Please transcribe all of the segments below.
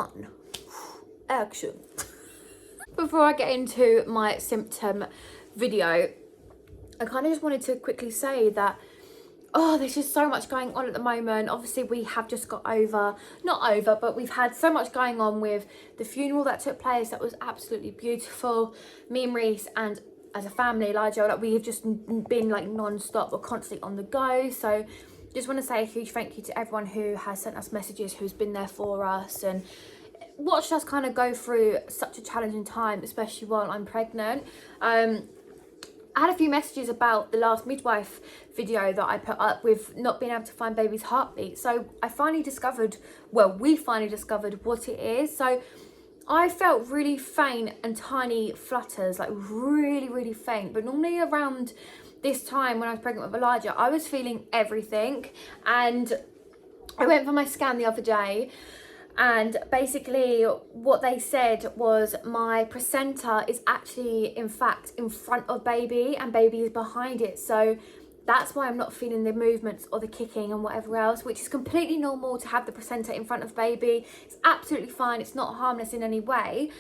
1, action. Before I get into my symptom video, I kind of just wanted to quickly say that there's just so much going on at the moment. Obviously we have just got but we've had so much going on with the funeral that took place. That was absolutely beautiful. Me and Reese, and as a family, Elijah, like, we have just been like non-stop. We're constantly on the go. So just want to say a huge thank you to everyone who has sent us messages, who's been there for us and watched us kind of go through such a challenging time, especially while I'm pregnant. I had a few messages about the last midwife video that I put up with not being able to find baby's heartbeat. So we finally discovered what it is. So I felt really faint and tiny flutters, like really faint. But normally around this time when I was pregnant with Elijah, I was feeling everything. And I went for my scan the other day, and basically what they said was my placenta is actually in fact in front of baby and baby is behind it. So that's why I'm not feeling the movements or the kicking and whatever else, which is completely normal to have the placenta in front of baby. It's absolutely fine. It's not harmless in any way.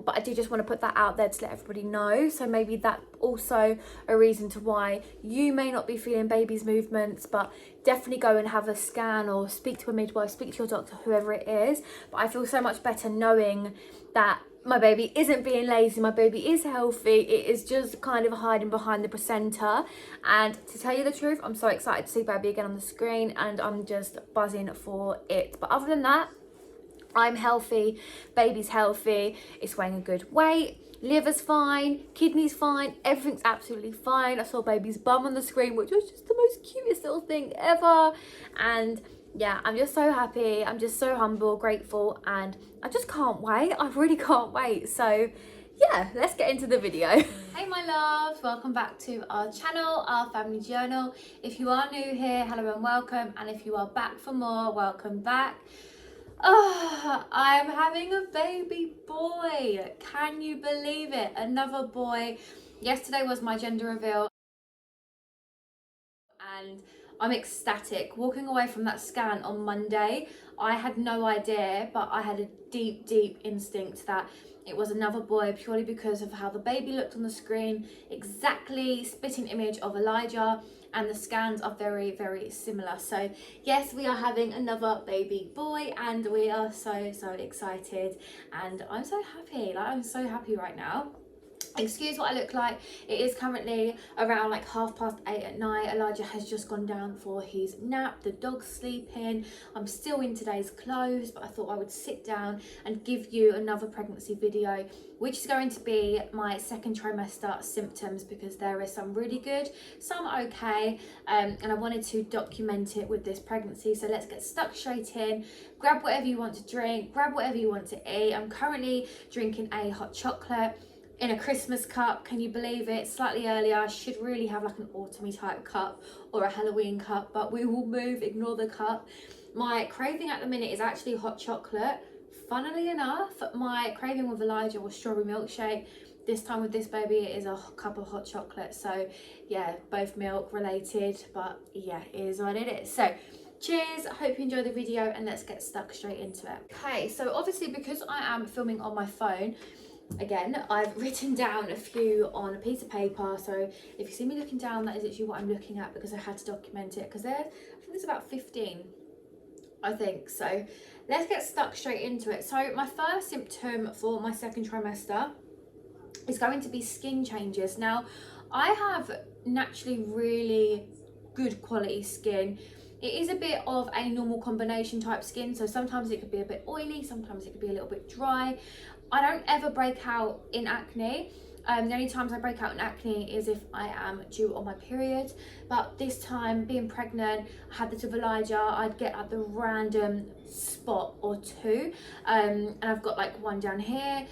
But I do just want to put that out there to let everybody know. So maybe that's also a reason to why you may not be feeling baby's movements, but definitely go and have a scan or speak to a midwife, speak to your doctor, whoever it is. But I feel so much better knowing that my baby isn't being lazy, my baby is healthy. It is just kind of hiding behind the placenta. And to tell you the truth, I'm so excited to see baby again on the screen, and I'm just buzzing for it. But other than that, I'm healthy, baby's healthy, it's weighing a good weight, liver's fine, kidney's fine, everything's absolutely fine. I saw baby's bum on the screen, which was just the most cutest little thing ever. And yeah, I'm just so happy. I'm just so humble, grateful, and I just can't wait. I really can't wait. So yeah, let's get into the video. Hey my loves, welcome back to our channel, our family journal. If you are new here, hello and welcome. And if you are back for more, welcome back. I'm having a baby boy. Can you believe it? Another boy. Yesterday was my gender reveal, and I'm ecstatic. Walking away from that scan on Monday, I had no idea, but I had a deep instinct that it was another boy, purely because of how the baby looked on the screen. Exactly spitting image of Elijah, and the scans are very similar. So yes, we are having another baby boy, and we are so excited, and I'm so happy. Like, I'm so happy right now. Excuse what I look like. It is currently around like 8:30 at night. Elijah has just gone down for his nap. The dog's sleeping. I'm still in today's clothes, but I thought I would sit down and give you another pregnancy video, which is going to be my second trimester symptoms, because there is some really good, some okay, and I wanted to document it with this pregnancy. So let's get stuck straight in. Grab whatever you want to drink, grab whatever you want to eat. I'm currently drinking a hot chocolate in a Christmas cup. Can you believe it? Slightly earlier. I should really have like an autumny type cup or a Halloween cup, but we will move, ignore the cup. My craving at the minute is actually hot chocolate. Funnily enough, my craving with Elijah was strawberry milkshake. This time with this baby, it is a cup of hot chocolate. So yeah, both milk related, but yeah, it is what it is. So cheers, I hope you enjoy the video, and let's get stuck straight into it. Okay, so obviously because I am filming on my phone, again, I've written down a few on a piece of paper. So if you see me looking down, that is actually what I'm looking at, because I had to document it, because I think there's about 15, I think. So let's get stuck straight into it. So my first symptom for my second trimester is going to be skin changes. Now, I have naturally really good quality skin. It is a bit of a normal combination type skin, so sometimes it could be a bit oily, sometimes it could be a little bit dry. I don't ever break out in acne. The only times I break out in acne is if I am due on my period. But this time, being pregnant, I had this with Elijah, I'd get at the random spot or two. And I've got like one down here,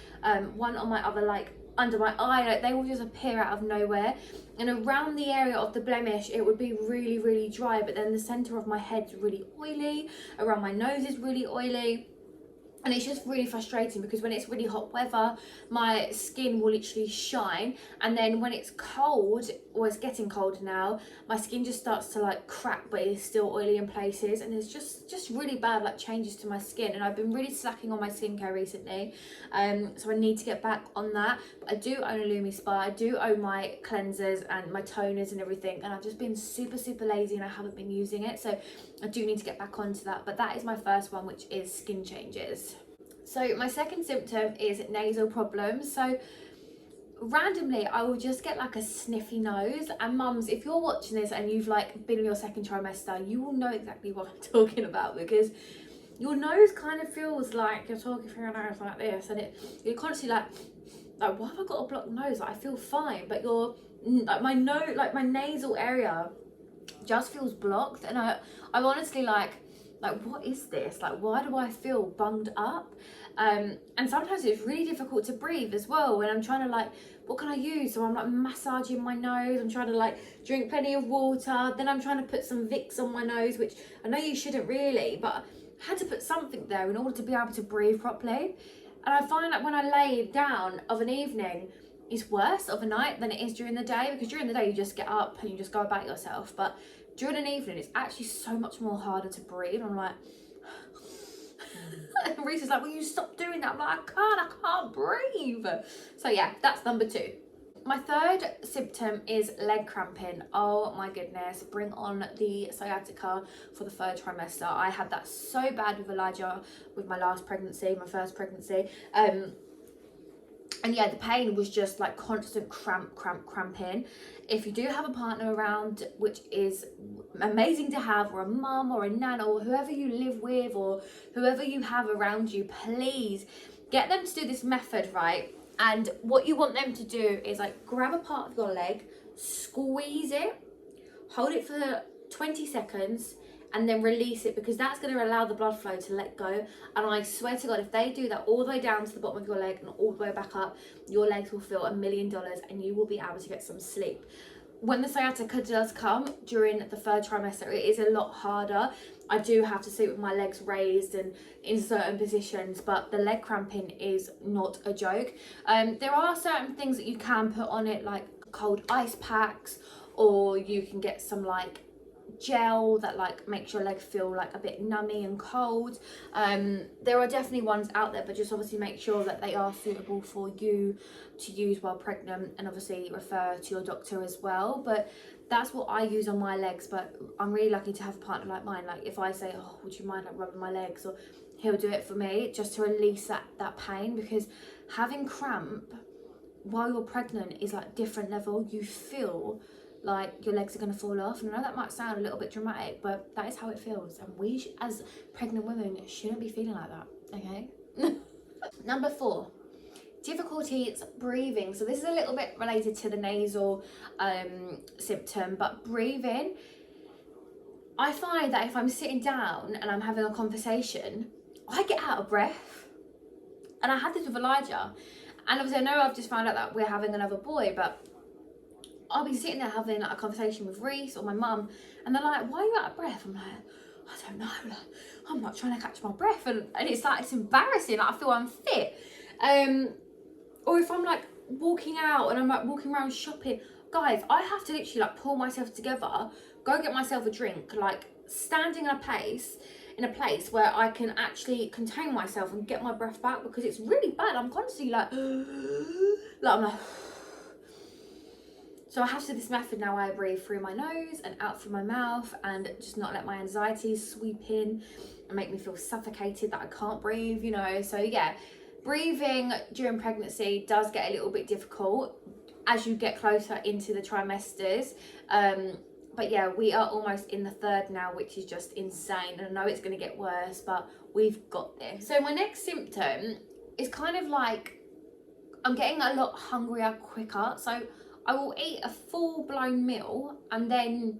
one on my other, like under my eye, like they will just appear out of nowhere. And around the area of the blemish, it would be really dry, but then the center of my head's really oily, around my nose is really oily. And it's just really frustrating because when it's really hot weather, my skin will literally shine. And then when it's cold, or it's getting colder now, my skin just starts to like crack, but it's still oily in places. And it's just really bad, like changes to my skin. And I've been really slacking on my skincare recently. So I need to get back on that. But I do own a Lumi Spa. I do own my cleansers and my toners and everything. And I've just been super, super lazy and I haven't been using it. So I do need to get back onto that. But that is my first one, which is skin changes. So my second symptom is nasal problems. So randomly I will just get like a sniffy nose, and mums, if you're watching this and you've like been in your second trimester, you will know exactly what I'm talking about, because your nose kind of feels like you're talking through your nose like this, and you're constantly like why have I got a blocked nose? Like, I feel fine, but you're like my nose, like my nasal area just feels blocked, and I'm honestly like what is this? Like, why do I feel bunged up? And sometimes it's really difficult to breathe as well when I'm trying to like, what can I use? So I'm like massaging my nose, I'm trying to like drink plenty of water, then I'm trying to put some Vicks on my nose, which I know you shouldn't really, but I had to put something there in order to be able to breathe properly. And I find that when I lay down of an evening, it's worse of a night than it is during the day, because during the day you just get up and you just go about yourself, but during an evening it's actually so much more harder to breathe. I'm like and Reese is like, will you stop doing that? I'm like, I can't breathe. So yeah, that's number 2. My third symptom is leg cramping. Oh my goodness, bring on the sciatica for the third trimester. I had that so bad with Elijah with my last pregnancy, my first pregnancy. And yeah, the pain was just like constant cramping. If you do have a partner around, which is amazing to have, or a mum or a nan or whoever you live with or whoever you have around you, please get them to do this method, right? And what you want them to do is like grab a part of your leg, squeeze it, hold it for 20 seconds, and then release it, because that's going to allow the blood flow to let go. And I swear to God, if they do that all the way down to the bottom of your leg and all the way back up, your legs will feel $1 million and you will be able to get some sleep. When the sciatica does come during the third trimester, it is a lot harder. I do have to sleep with my legs raised and in certain positions, but the leg cramping is not a joke. There are certain things that you can put on it, like cold ice packs, or you can get some like gel that like makes your leg feel like a bit nummy and cold. There are definitely ones out there, but just obviously make sure that they are suitable for you to use while pregnant, and obviously refer to your doctor as well. But that's what I use on my legs. But I'm really lucky to have a partner like mine. Like if I say, oh, would you mind like rubbing my legs, or he'll do it for me just to release that pain, because having cramp while you're pregnant is like different level. You feel like your legs are going to fall off, and I know that might sound a little bit dramatic, but that is how it feels, and we as pregnant women shouldn't be feeling like that, okay? Number 4, difficulties breathing. So this is a little bit related to the nasal symptom, but breathing, I find that if I'm sitting down and I'm having a conversation, I get out of breath. And I had this with Elijah, and obviously I know I've just found out that we're having another boy, but I'll be sitting there having like a conversation with Reese or my mum, and they're like, why are you out of breath? I'm like, I don't know, like, I'm not trying to catch my breath, and it's like, it's embarrassing, like, I feel unfit. Or if I'm like walking out and I'm like walking around shopping, guys, I have to literally like pull myself together, go get myself a drink, like standing in a place where I can actually contain myself and get my breath back, because it's really bad. I'm constantly like I'm like. So I have to do this method now. I breathe through my nose and out through my mouth, and just not let my anxieties sweep in and make me feel suffocated that I can't breathe, you know. So yeah, breathing during pregnancy does get a little bit difficult as you get closer into the trimesters. But yeah, we are almost in the third now, which is just insane. And I know it's going to get worse, but we've got this. So my next symptom is kind of like I'm getting a lot hungrier quicker. So I will eat a full-blown meal, and then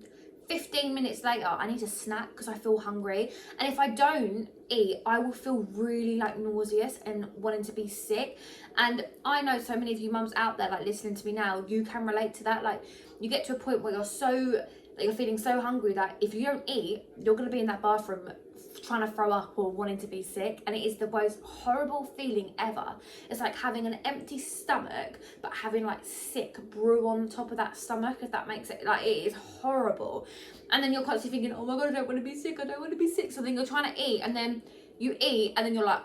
15 minutes later I need a snack because I feel hungry. And if I don't eat, I will feel really like nauseous and wanting to be sick. And I know so many of you mums out there like listening to me now, you can relate to that. Like you get to a point where you're feeling so hungry that if you don't eat, you're going to be in that bathroom trying to throw up or wanting to be sick, and it is the most horrible feeling ever. It's like having an empty stomach but having like sick brew on top of that stomach, if that makes it, like, it is horrible. And then you're constantly thinking, oh my god, I don't want to be sick, I don't want to be sick. So then you're trying to eat, and then you eat, and then you're like,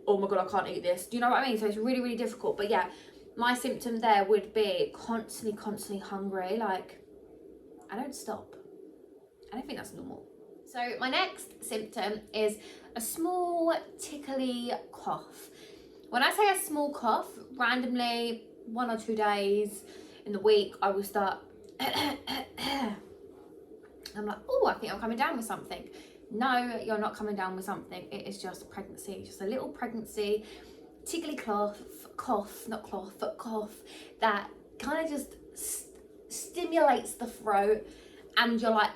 oh my god, I can't eat this. Do you know what I mean? So it's really, really difficult. But yeah, my symptom there would be constantly hungry. Like, I don't stop. I don't think that's normal. So my next symptom is a small tickly cough. When I say a small cough, randomly 1 or 2 days in the week, I will start I'm like, oh, I think I'm coming down with something. No, you're not coming down with something. It is just pregnancy, just a little pregnancy, tickly cough, that kind of just stimulates the throat, and you're like,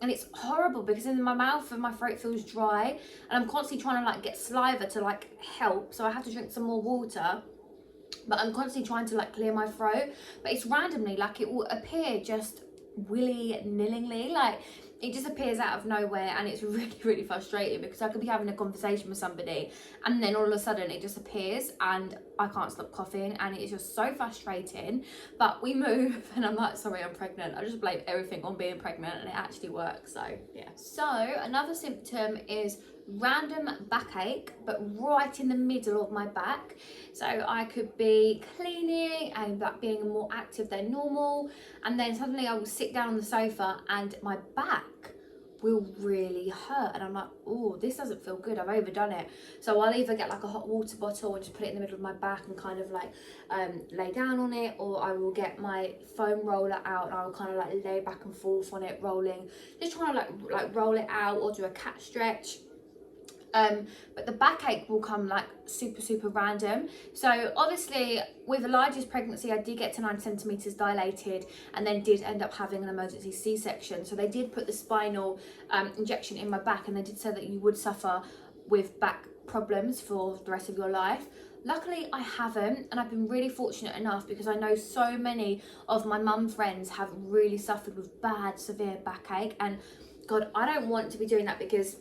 and it's horrible because in my mouth and my throat feels dry, and I'm constantly trying to like get saliva to like help, so I have to drink some more water, but I'm constantly trying to like clear my throat. But it's randomly, like, it will appear just willy-nillingly, like it just appears out of nowhere, and it's really frustrating because I could be having a conversation with somebody and then all of a sudden it just appears and I can't stop coughing, and it's just so frustrating. But we move and I'm like, sorry, I'm pregnant. I just blame everything on being pregnant, and it actually works. So yeah. So another symptom is random backache, but right in the middle of my back. So I could be cleaning and that being more active than normal, and then suddenly I will sit down on the sofa and my back will really hurt, and I'm like, oh, this doesn't feel good, I've overdone it. So I'll either get like a hot water bottle and just put it in the middle of my back and kind of like lay down on it, or I will get my foam roller out and I'll kind of like lay back and forth on it, rolling, just trying to like roll it out, or do a cat stretch. But the backache will come like super random. So obviously with Elijah's pregnancy, I did get to 9 centimeters dilated, and then did end up having an emergency C-section. So they did put the spinal injection in my back, and they did say that you would suffer with back problems for the rest of your life. Luckily I haven't, and I've been really fortunate enough because I know so many of my mum friends have really suffered with bad severe backache, and God, I don't want to be doing that, because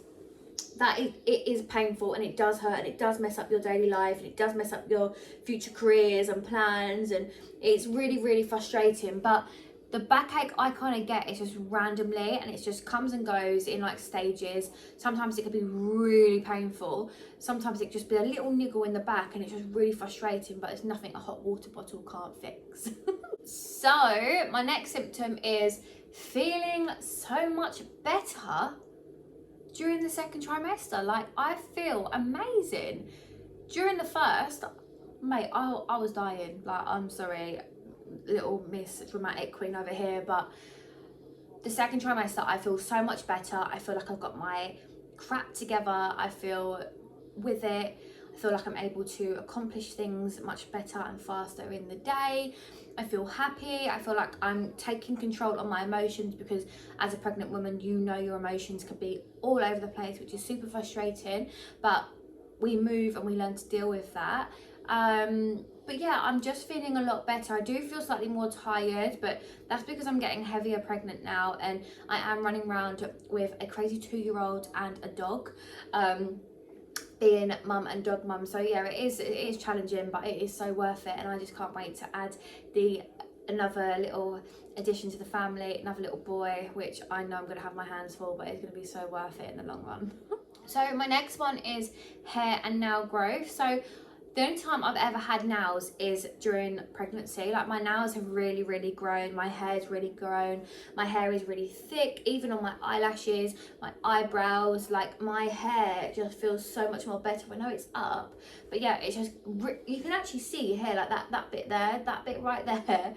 it is painful, and it does hurt, and it does mess up your daily life, and it does mess up your future careers and plans, and it's really frustrating. But the backache I kind of get is just randomly, and it just comes and goes in like stages. Sometimes it can be really painful, sometimes it just be a little niggle in the back, and it's just really frustrating, but it's nothing a hot water bottle can't fix. So my next symptom is feeling so much better during the second trimester. Like, I feel amazing. During the first, mate, I was dying. Like, I'm sorry, little Miss Dramatic Queen over here, but the second trimester I feel so much better. I feel like I've got my crap together. I feel with it. I feel like I'm able to accomplish things much better and faster in the day. I feel happy. I feel like I'm taking control of my emotions, because as a pregnant woman, you know your emotions can be all over the place, which is super frustrating, but we move and we learn to deal with that. But yeah, I'm just feeling a lot better. I do feel slightly more tired, but that's because I'm getting heavier pregnant now, and I am running around with a crazy 2-year-old and a dog. Being mum and dog mum, so yeah, it is challenging, but it is so worth it, and I just can't wait to add another little addition to the family, another little boy, which I know I'm going to have my hands full, but it's going to be so worth it in the long run. So my next one is hair and nail growth. So the only time I've ever had nails is during pregnancy. Like, my nails have really grown, my hair's really grown, my hair is really thick, even on my eyelashes, my eyebrows. Like, my hair just feels so much more better. I know it's up, but yeah, it's just, you can actually see your hair, like that bit there, that bit right there,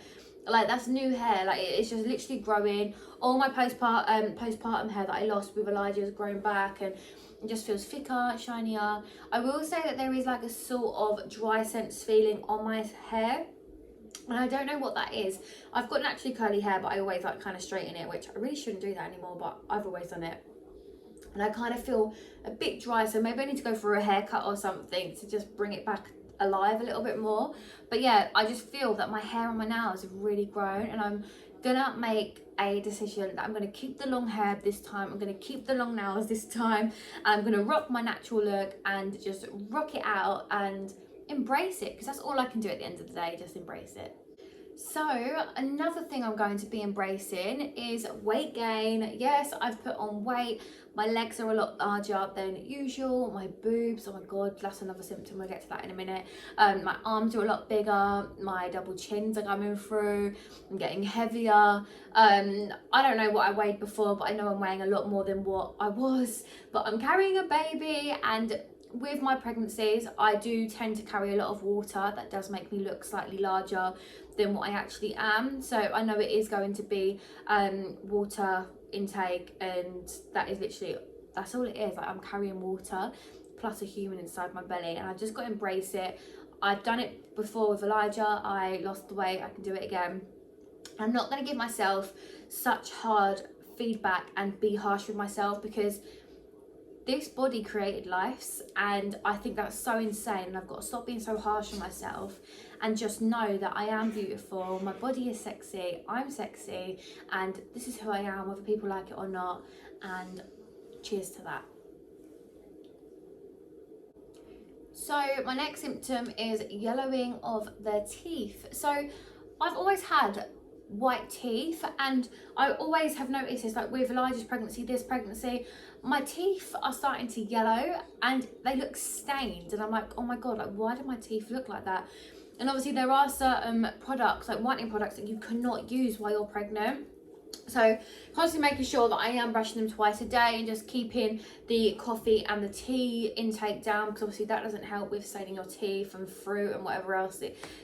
like that's new hair. Like, it's just literally growing. All my postpartum hair that I lost with Elijah has grown back, and it just feels thicker, shinier. I will say that there is like a sort of dry sense feeling on my hair, and I don't know what that is. I've got naturally curly hair, but I always like kind of straighten it, which I really shouldn't do that anymore, but I've always done it. And I kind of feel a bit dry, so maybe I need to go for a haircut or something to just bring it back alive a little bit more. But yeah, I just feel that my hair and my nails have really grown, and I'm gonna make a decision that I'm gonna keep the long hair this time, I'm gonna keep the long nails this time, and I'm gonna rock my natural look and just rock it out and embrace it, because that's all I can do at the end of the day, just embrace it. So another thing I'm going to be embracing is weight gain. Yes, I've put on weight. My legs are a lot larger than usual. My boobs, oh my god, that's another symptom. We'll get to that in a minute. My arms are a lot bigger. My double chins are coming through. I'm getting heavier. I don't know what I weighed before, but I know I'm weighing a lot more than what I was. But I'm carrying a baby, and with my pregnancies, I do tend to carry a lot of water. That does make me look slightly larger than what I actually am. So I know it is going to be water intake, and that is literally, that's all it is. Like, I'm carrying water plus a human inside my belly, and I've just got to embrace it. I've done it before with Elijah. I lost the weight. I can do it again. I'm not going to give myself such hard feedback and be harsh with myself, because this body created lives, and I think that's so insane, and I've got to stop being so harsh on myself and just know that I am beautiful, my body is sexy, I'm sexy, and this is who I am, whether people like it or not, and cheers to that. So my next symptom is yellowing of the teeth. So I've always had white teeth, and I always have noticed this, like with Elijah's pregnancy, this pregnancy, my teeth are starting to yellow and they look stained, and I'm like, oh my god, like why do my teeth look like that? And obviously there are certain products, like whitening products, that you cannot use while you're pregnant. So constantly making sure that I am brushing them twice a day, and just keeping the coffee and the tea intake down, because obviously that doesn't help with staining your teeth and fruit and whatever else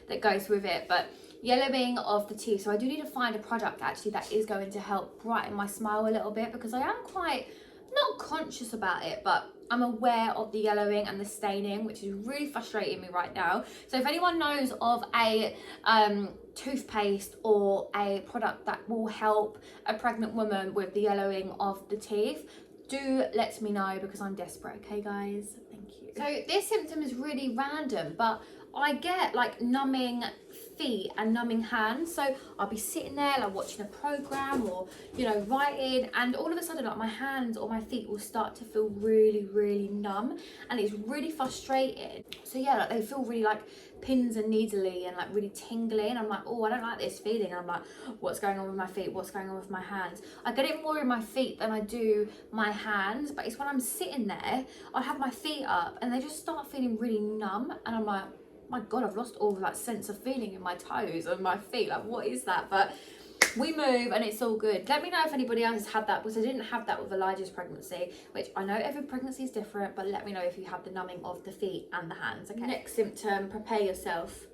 that goes with it. But yellowing of the teeth, so I do need to find a product actually that is going to help brighten my smile a little bit, because I am quite not conscious about it, but I'm aware of the yellowing and the staining, which is really frustrating me right now. So if anyone knows of a toothpaste or a product that will help a pregnant woman with the yellowing of the teeth, do let me know, because I'm desperate. Okay guys, thank you. So this symptom is really random, but I get like numbing feet and numbing hands. So I'll be sitting there like watching a program, or you know, writing, and all of a sudden like my hands or my feet will start to feel really numb, and it's really frustrating. So yeah, like they feel really like pins and needly and like really tingly, and I'm like, oh, I don't like this feeling. And I'm like, what's going on with my feet, what's going on with my hands? I get it more in my feet than I do my hands, but it's when I'm sitting there, I have my feet up and they just start feeling really numb, and I'm like, my god, I've lost all of that sense of feeling in my toes and my feet, like what is that? But we move and it's all good. Let me know if anybody else has had that, because I didn't have that with Elijah's pregnancy, which I know every pregnancy is different, but let me know if you have the numbing of the feet and the hands. Okay, next symptom, prepare yourself.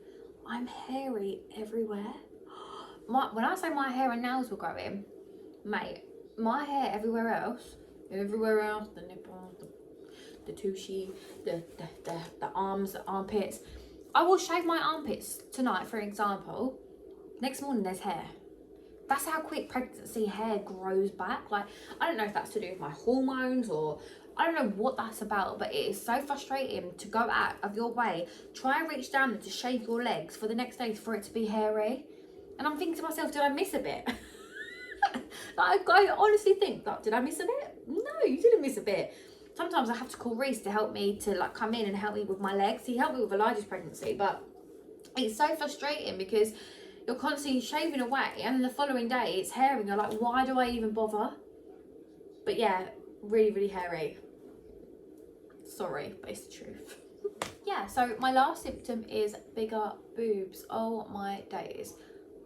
I'm hairy everywhere. When I say my hair and nails were growing, mate, my hair everywhere else, the nipples, the tushy, the arms, the armpits. I will shave my armpits tonight, for example. Next morning there's hair. That's how quick pregnancy hair grows back. Like, I don't know if that's to do with my hormones, or I don't know what that's about, but it is so frustrating to go out of your way, try and reach down to shave your legs for the next day for it to be hairy. And I'm thinking to myself, did I miss a bit? Like, I honestly think that, did I miss a bit? No, you didn't miss a bit. Sometimes I have to call Reese to help me, to like come in and help me with my legs. He helped me with Elijah's pregnancy, but it's so frustrating because you're constantly shaving away and then the following day it's hairy and you're like, why do I even bother? But yeah, really hairy. Sorry, but it's the truth. Yeah, so my last symptom is bigger boobs. Oh my days.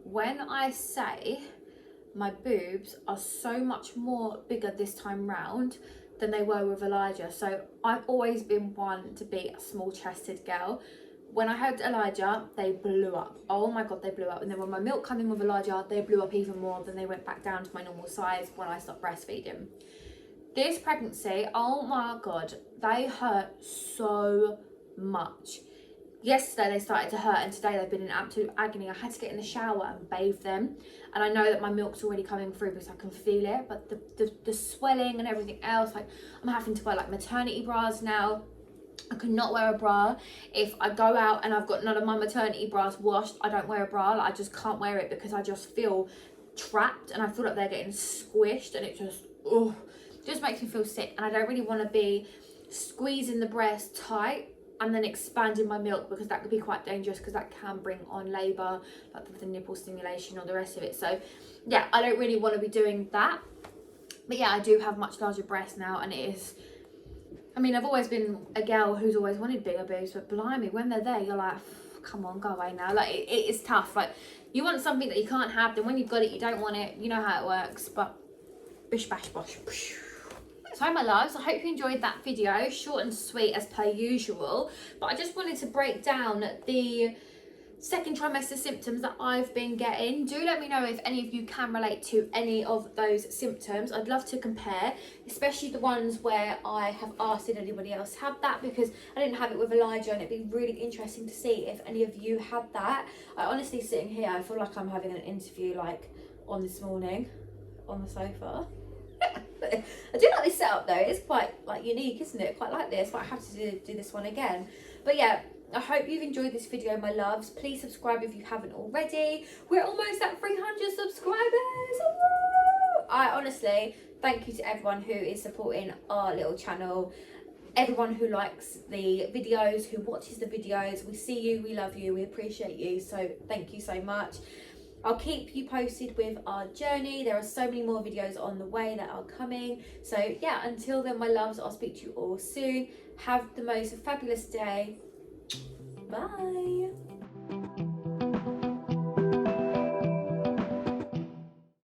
When I say my boobs are so much more bigger this time round than they were with Elijah. So I've always been one to be a small chested girl. When I had Elijah, they blew up. Oh my god, they blew up. And then when my milk came in with Elijah, they blew up even more. Then they went back down to my normal size when I stopped breastfeeding. This pregnancy, oh my god, they hurt so much. Yesterday they started to hurt and today they've been in absolute agony. I had to get in the shower and bathe them, and I know that my milk's already coming through because I can feel it, but the swelling and everything else, like I'm having to wear like maternity bras now. I cannot wear a bra. If I go out and I've got none of my maternity bras washed, I don't wear a bra. Like, I just can't wear it because I just feel trapped, and I feel like they're getting squished, and it just makes me feel sick. And I don't really want to be squeezing the breast tight and then expanding my milk, because that could be quite dangerous, because that can bring on labour, like with the nipple stimulation or the rest of it. So yeah, I don't really want to be doing that. But yeah, I do have much larger breasts now, and it is, I mean, I've always been a girl who's always wanted bigger boobs, but blimey, when they're there, you're like, come on, go away now. Like, it is tough. Like, you want something that you can't have, then when you've got it, you don't want it. You know how it works. But bish bash bosh. So my loves, I hope you enjoyed that video, short and sweet as per usual. But I just wanted to break down the second trimester symptoms that I've been getting. Do let me know if any of you can relate to any of those symptoms. I'd love to compare, especially the ones where I have asked did anybody else have that, because I didn't have it with Elijah, and it'd be really interesting to see if any of you had that. I honestly, sitting here, I feel like I'm having an interview like on this morning on the sofa. I do like this setup though, it's quite like unique, isn't it? Quite like this, but I have to do this one again. But yeah, I hope you've enjoyed this video, my loves. Please subscribe if you haven't already. We're almost at 300 subscribers. Woo! I honestly thank you to everyone who is supporting our little channel, everyone who likes the videos, who watches the videos. We see you, we love you, we appreciate you, so thank you so much. I'll keep you posted with our journey. There are so many more videos on the way that are coming. So yeah, until then, my loves, I'll speak to you all soon. Have the most fabulous day. Bye.